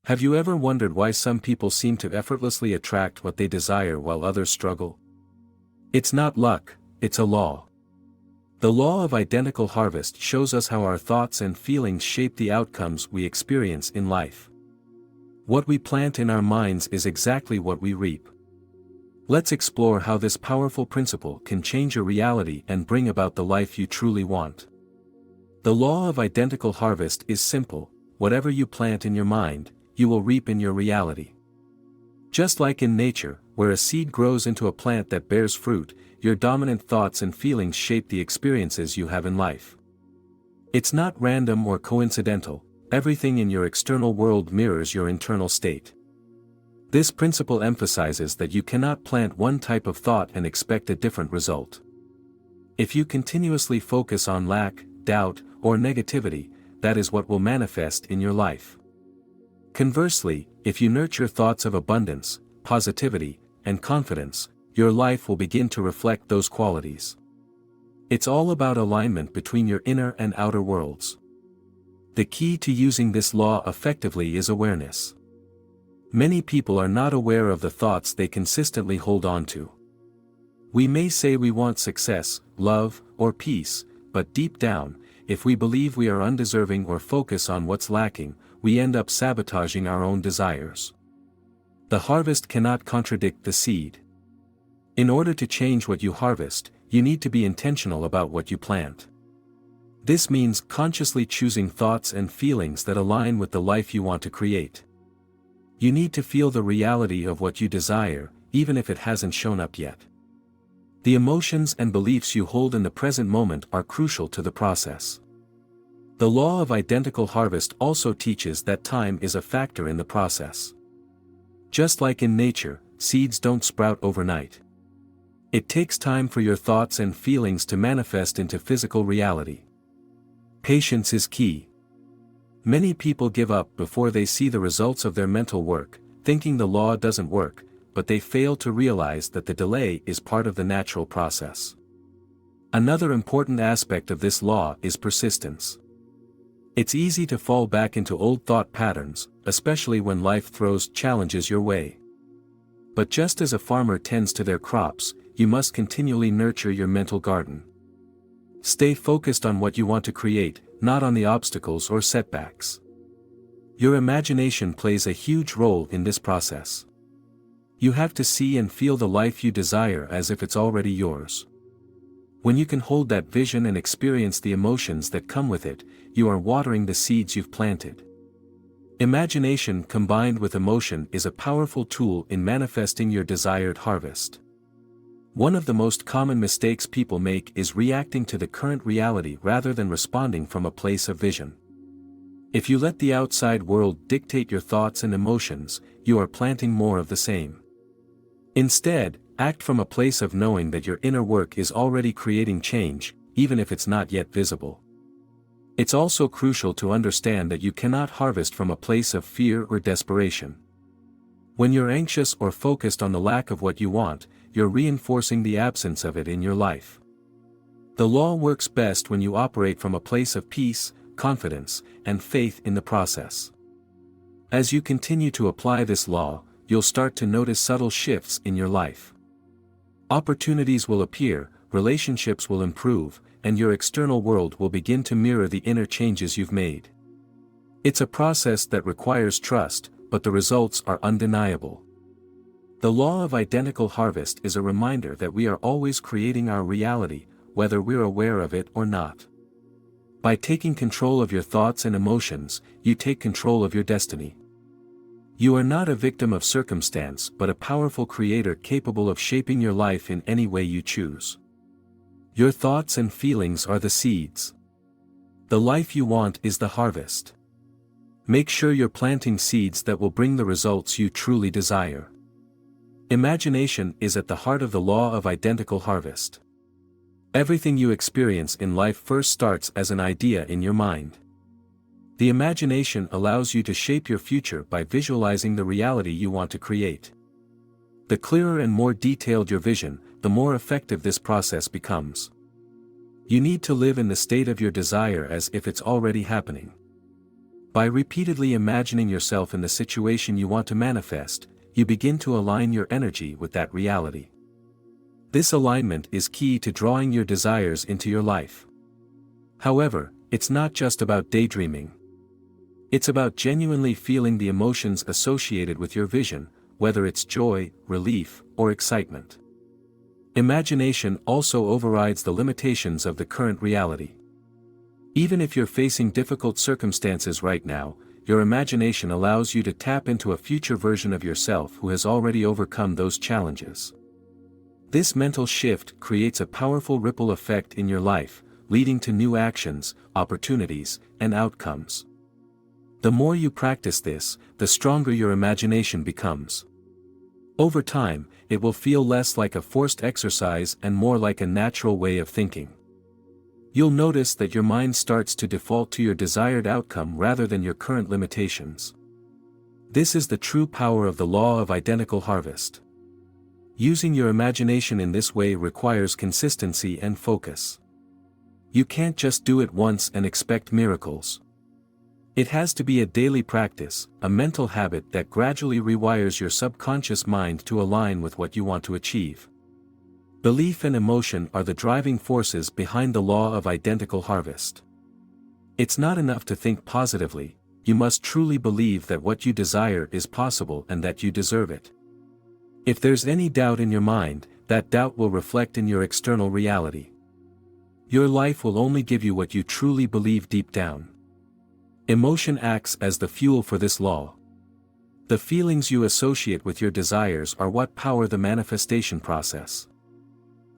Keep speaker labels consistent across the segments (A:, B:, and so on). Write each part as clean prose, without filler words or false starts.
A: Have you ever wondered why some people seem to effortlessly attract what they desire while others struggle? It's not luck, it's a law. The law of identical harvest shows us how our thoughts and feelings shape the outcomes we experience in life. What we plant in our minds is exactly what we reap. Let's explore how this powerful principle can change your reality and bring about the life you truly want. The law of identical harvest is simple: whatever you plant in your mind, you will reap in your reality. Just like in nature, where a seed grows into a plant that bears fruit, your dominant thoughts and feelings shape the experiences you have in life. It's not random or coincidental, everything in your external world mirrors your internal state. This principle emphasizes that you cannot plant one type of thought and expect a different result. If you continuously focus on lack, doubt, or negativity, that is what will manifest in your life. Conversely, if you nurture thoughts of abundance, positivity, and confidence, your life will begin to reflect those qualities. It's all about alignment between your inner and outer worlds. The key to using this law effectively is awareness. Many people are not aware of the thoughts they consistently hold on to. We may say we want success, love, or peace, but deep down, if we believe we are undeserving or focus on what's lacking, we end up sabotaging our own desires. The harvest cannot contradict the seed. In order to change what you harvest, you need to be intentional about what you plant. This means consciously choosing thoughts and feelings that align with the life you want to create. You need to feel the reality of what you desire, even if it hasn't shown up yet. The emotions and beliefs you hold in the present moment are crucial to the process. The law of identical harvest also teaches that time is a factor in the process. Just like in nature, seeds don't sprout overnight. It takes time for your thoughts and feelings to manifest into physical reality. Patience is key. Many people give up before they see the results of their mental work, thinking the law doesn't work, but they fail to realize that the delay is part of the natural process. Another important aspect of this law is persistence. It's easy to fall back into old thought patterns, especially when life throws challenges your way. But just as a farmer tends to their crops, you must continually nurture your mental garden. Stay focused on what you want to create, not on the obstacles or setbacks. Your imagination plays a huge role in this process. You have to see and feel the life you desire as if it's already yours. When you can hold that vision and experience the emotions that come with it, you are watering the seeds you've planted. Imagination combined with emotion is a powerful tool in manifesting your desired harvest. One of the most common mistakes people make is reacting to the current reality rather than responding from a place of vision. If you let the outside world dictate your thoughts and emotions, you are planting more of the same. Instead, act from a place of knowing that your inner work is already creating change, even if it's not yet visible. It's also crucial to understand that you cannot harvest from a place of fear or desperation. When you're anxious or focused on the lack of what you want, you're reinforcing the absence of it in your life. The law works best when you operate from a place of peace, confidence, and faith in the process. As you continue to apply this law, you'll start to notice subtle shifts in your life. Opportunities will appear, relationships will improve, and your external world will begin to mirror the inner changes you've made. It's a process that requires trust, but the results are undeniable. The law of identical harvest is a reminder that we are always creating our reality, whether we're aware of it or not. By taking control of your thoughts and emotions, you take control of your destiny. You are not a victim of circumstance but a powerful creator capable of shaping your life in any way you choose. Your thoughts and feelings are the seeds. The life you want is the harvest. Make sure you're planting seeds that will bring the results you truly desire. Imagination is at the heart of the law of identical harvest. Everything you experience in life first starts as an idea in your mind. The imagination allows you to shape your future by visualizing the reality you want to create. The clearer and more detailed your vision, the more effective this process becomes. You need to live in the state of your desire as if it's already happening. By repeatedly imagining yourself in the situation you want to manifest, you begin to align your energy with that reality. This alignment is key to drawing your desires into your life. However, it's not just about daydreaming. It's about genuinely feeling the emotions associated with your vision, whether it's joy, relief, or excitement. Imagination also overrides the limitations of the current reality. Even if you're facing difficult circumstances right now, your imagination allows you to tap into a future version of yourself who has already overcome those challenges. This mental shift creates a powerful ripple effect in your life, leading to new actions, opportunities, and outcomes. The more you practice this, the stronger your imagination becomes. Over time, it will feel less like a forced exercise and more like a natural way of thinking. You'll notice that your mind starts to default to your desired outcome rather than your current limitations. This is the true power of the law of identical harvest. Using your imagination in this way requires consistency and focus. You can't just do it once and expect miracles. It has to be a daily practice, a mental habit that gradually rewires your subconscious mind to align with what you want to achieve. Belief and emotion are the driving forces behind the law of identical harvest. It's not enough to think positively, you must truly believe that what you desire is possible and that you deserve it. If there's any doubt in your mind, that doubt will reflect in your external reality. Your life will only give you what you truly believe deep down. Emotion acts as the fuel for this law. The feelings you associate with your desires are what power the manifestation process.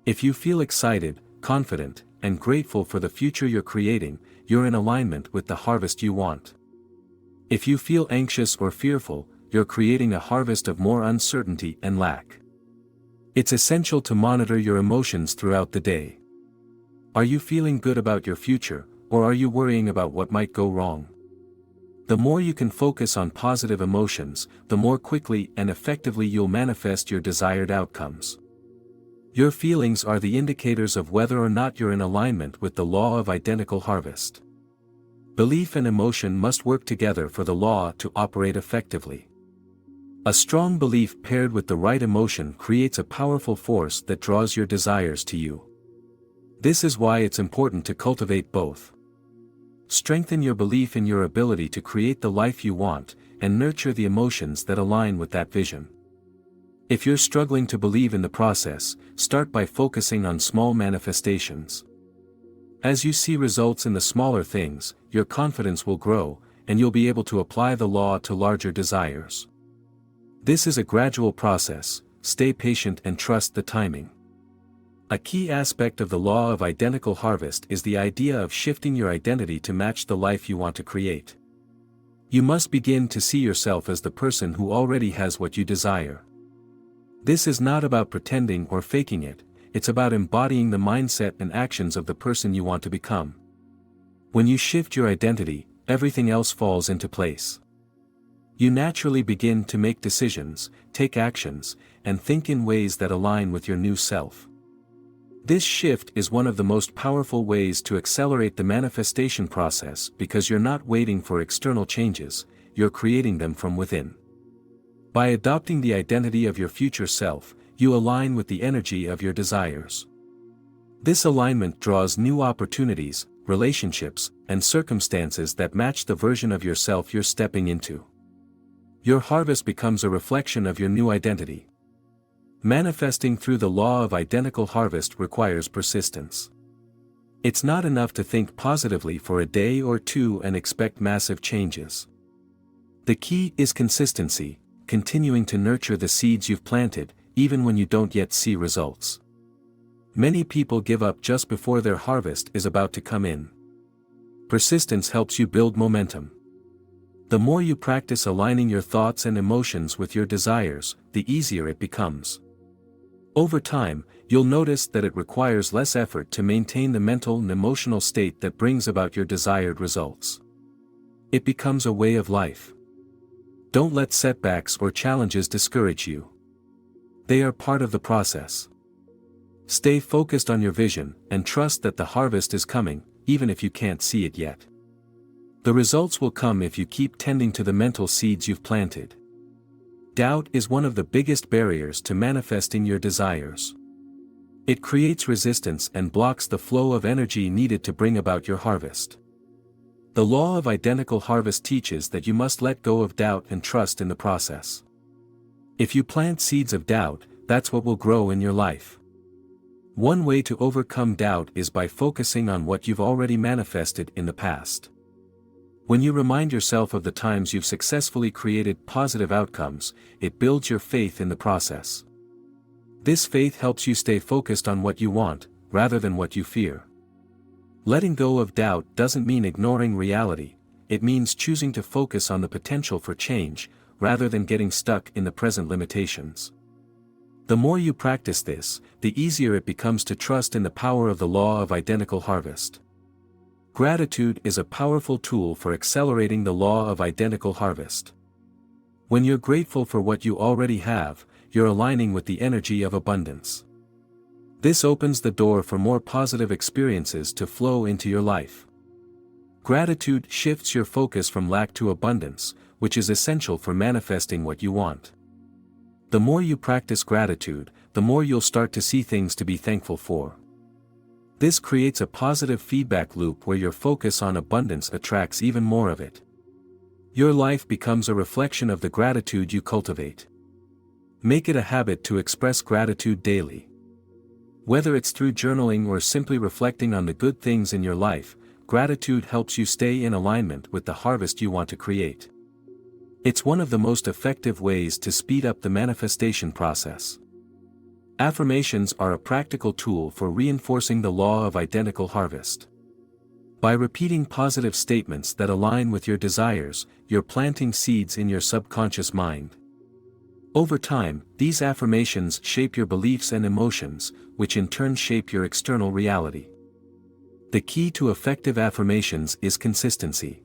A: If you feel excited, confident, and grateful for the future you're creating, you're in alignment with the harvest you want. If you feel anxious or fearful, you're creating a harvest of more uncertainty and lack. It's essential to monitor your emotions throughout the day. Are you feeling good about your future, or are you worrying about what might go wrong? The more you can focus on positive emotions, the more quickly and effectively you'll manifest your desired outcomes. Your feelings are the indicators of whether or not you're in alignment with the law of identical harvest. Belief and emotion must work together for the law to operate effectively. A strong belief paired with the right emotion creates a powerful force that draws your desires to you. This is why it's important to cultivate both. Strengthen your belief in your ability to create the life you want, and nurture the emotions that align with that vision. If you're struggling to believe in the process, start by focusing on small manifestations. As you see results in the smaller things, your confidence will grow, and you'll be able to apply the law to larger desires. This is a gradual process, stay patient and trust the timing. A key aspect of the law of identical harvest is the idea of shifting your identity to match the life you want to create. You must begin to see yourself as the person who already has what you desire. This is not about pretending or faking it, it's about embodying the mindset and actions of the person you want to become. When you shift your identity, everything else falls into place. You naturally begin to make decisions, take actions, and think in ways that align with your new self. This shift is one of the most powerful ways to accelerate the manifestation process because you're not waiting for external changes, you're creating them from within. By adopting the identity of your future self, you align with the energy of your desires. This alignment draws new opportunities, relationships, and circumstances that match the version of yourself you're stepping into. Your harvest becomes a reflection of your new identity. Manifesting through the law of identical harvest requires persistence. It's not enough to think positively for a day or two and expect massive changes. The key is consistency, continuing to nurture the seeds you've planted, even when you don't yet see results. Many people give up just before their harvest is about to come in. Persistence helps you build momentum. The more you practice aligning your thoughts and emotions with your desires, the easier it becomes. Over time, you'll notice that it requires less effort to maintain the mental and emotional state that brings about your desired results. It becomes a way of life. Don't let setbacks or challenges discourage you. They are part of the process. Stay focused on your vision, and trust that the harvest is coming, even if you can't see it yet. The results will come if you keep tending to the mental seeds you've planted. Doubt is one of the biggest barriers to manifesting your desires. It creates resistance and blocks the flow of energy needed to bring about your harvest. The law of identical harvest teaches that you must let go of doubt and trust in the process. If you plant seeds of doubt, that's what will grow in your life. One way to overcome doubt is by focusing on what you've already manifested in the past. When you remind yourself of the times you've successfully created positive outcomes, it builds your faith in the process. This faith helps you stay focused on what you want, rather than what you fear. Letting go of doubt doesn't mean ignoring reality, it means choosing to focus on the potential for change, rather than getting stuck in the present limitations. The more you practice this, the easier it becomes to trust in the power of the law of identical harvest. Gratitude is a powerful tool for accelerating the law of identical harvest. When you're grateful for what you already have, you're aligning with the energy of abundance. This opens the door for more positive experiences to flow into your life. Gratitude shifts your focus from lack to abundance, which is essential for manifesting what you want. The more you practice gratitude, the more you'll start to see things to be thankful for. This creates a positive feedback loop where your focus on abundance attracts even more of it. Your life becomes a reflection of the gratitude you cultivate. Make it a habit to express gratitude daily. Whether it's through journaling or simply reflecting on the good things in your life, gratitude helps you stay in alignment with the harvest you want to create. It's one of the most effective ways to speed up the manifestation process. Affirmations are a practical tool for reinforcing the law of identical harvest. By repeating positive statements that align with your desires, you're planting seeds in your subconscious mind. Over time, these affirmations shape your beliefs and emotions, which in turn shape your external reality. The key to effective affirmations is consistency.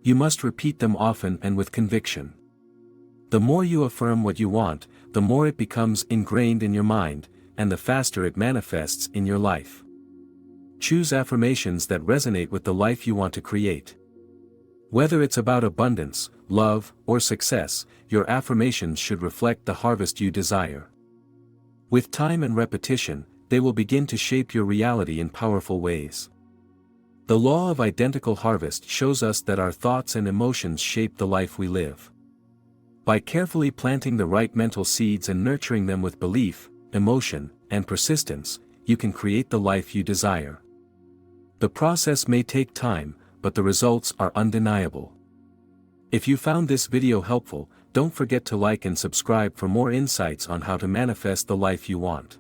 A: You must repeat them often and with conviction. The more you affirm what you want, the more it becomes ingrained in your mind, and the faster it manifests in your life. Choose affirmations that resonate with the life you want to create. Whether it's about abundance, love, or success, your affirmations should reflect the harvest you desire. With time and repetition, they will begin to shape your reality in powerful ways. The law of identical harvest shows us that our thoughts and emotions shape the life we live. By carefully planting the right mental seeds and nurturing them with belief, emotion, and persistence, you can create the life you desire. The process may take time, but the results are undeniable. If you found this video helpful, don't forget to like and subscribe for more insights on how to manifest the life you want.